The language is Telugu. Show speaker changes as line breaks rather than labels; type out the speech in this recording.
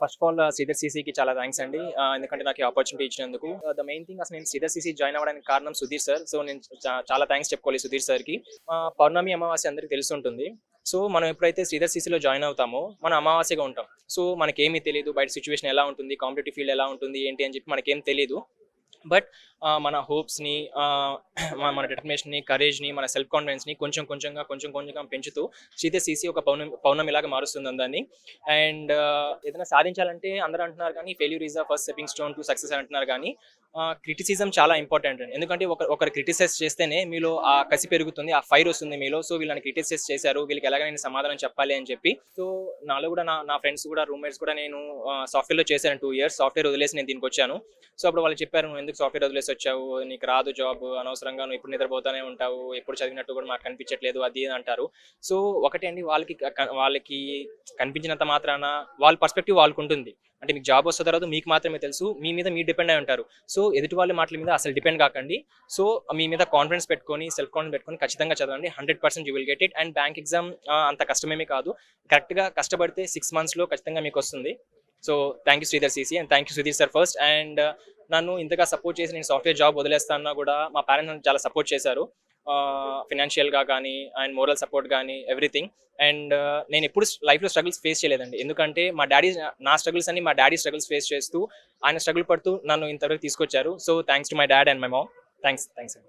ఫస్ట్ ఆఫ్ ఆల్ శ్రీధర్ సీసీకి చాలా థ్యాంక్స్ అండి. ఎందుకంటే నాకు ఈ ఆపర్చునిటీ ఇచ్చినందుకు. ద మెయిన్ థింగ్ అసలు నేను శ్రీధర్ సీసీ జాయిన్ అవ్వడానికి కారణం సుధీర్ సార్. సో నేను చాలా థ్యాంక్స్ చెప్పుకోవాలి సుధీర్ సార్కి. పౌర్ణమి అమావాస్య అందరికీ తెలిసి ఉంటుంది. సో మనం ఎప్పుడైతే శ్రీధర్ సీసీలో జాయిన్ అవుతామో మనం అమావాస్యగా ఉంటాం. సో మనకేమీ తెలియదు, బయట సిచ్యువేషన్ ఎలా ఉంటుంది, కాంపిటేటివ్ ఫీల్డ్ ఎలా ఉంటుంది ఏంటి అని చెప్పి మనకేం తెలియదు. బట్ మన హోప్స్ని, మన డిటర్మినేషన్ని, కరేజ్ని, మన సెల్ఫ్ కాన్ఫిడెన్స్ని కొంచెం కొంచెంగా పెంచుతూ శ్రీధర్ సీసీ ఒక పౌర్ణమిలాగా మారుస్తుంది అందరినీ. అండ్ ఏదైనా సాధించాలంటే అందరూ అంటున్నారు కానీ failure is the first stepping stone to success అంటున్నారు కానీ క్రిటిసిజం చాలా ఇంపార్టెంట్ అండి. ఎందుకంటే ఒకరు క్రిటిసైజ్ చేస్తేనే మీలో ఆ కసి పెరుగుతుంది, ఆ ఫైర్ వస్తుంది మీలో. సో వీళ్ళని క్రిటిసైజ్ చేశారు, వీళ్ళకి ఎలాగైనా సమాధానం చెప్పాలి అని చెప్పి. సో నాలో కూడా నా ఫ్రెండ్స్ కూడా, రూమ్మేట్స్ కూడా, నేను సాఫ్ట్వేర్లో చేశాను 2 years. సాఫ్ట్వేర్ వదిలేసి నేను దీనికి వచ్చాను. సో అప్పుడు వాళ్ళు చెప్పారు, నువ్వు ఎందుకు సాఫ్ట్వేర్ వదిలేసి వచ్చావు, నీకు రాదు జాబ్, అనవసరంగా నువ్వు ఇప్పుడు నిద్రపోతానే ఉంటావు, ఎప్పుడు చదివినట్టు కూడా మాకు కనిపించట్లేదు అది అంటారు. సో ఒకటే అండి, వాళ్ళకి కనిపించినంత మాత్రాన వాళ్ళ పర్స్పెక్టివ్ వాళ్ళకు ఉంటుంది. అంటే మీకు జాబ్ వస్తే తర్వాత మీకు మాత్రమే తెలుసు, మీ మీద మీరు డిపెండ్ అయి ఉంటారు. సో ఎదుటి వాళ్ళ మాటల మీద అసలు డిపెండ్ కాకండి. సో మీ మీద కాన్ఫిడెన్స్ పెట్టుకొని, సెల్ఫ్ కాన్ఫిడెన్స్ పెట్టుకొని ఖచ్చితంగా చదవండి. 100% you will get it. And bank exam అంత కష్టమేమీ కాదు. కరెక్ట్గా కష్టపడితే 6 monthsలో ఖచ్చితంగా మీకు వస్తుంది. So thank you Sridhar CC and thank you Sudheer sir first. And నన్ను ఇంతగా సపోర్ట్ చేసి నేను సాఫ్ట్వేర్ జాబ్ వదిలేస్తానా కూడా మా పేరెంట్స్ నన్ను చాలా సపోర్ట్ చేశారు, ఫినాన్షియల్గా కానీ అండ్ మోరల్ సపోర్ట్ కానీ ఎవ్రీథింగ్. అండ్ నేను ఎప్పుడు లైఫ్లో స్ట్రగుల్స్ ఫేస్ చేయలేదండి. ఎందుకంటే నా స్ట్రగుల్స్ అన్ని మా డాడీ స్ట్రగుల్స్ ఫేస్ చేస్తూ, ఆయన స్ట్రగుల్ పడుతూ నన్ను ఇంతవరకు తీసుకొచ్చారు. So thanks to my dad and my mom. Thanks అండి.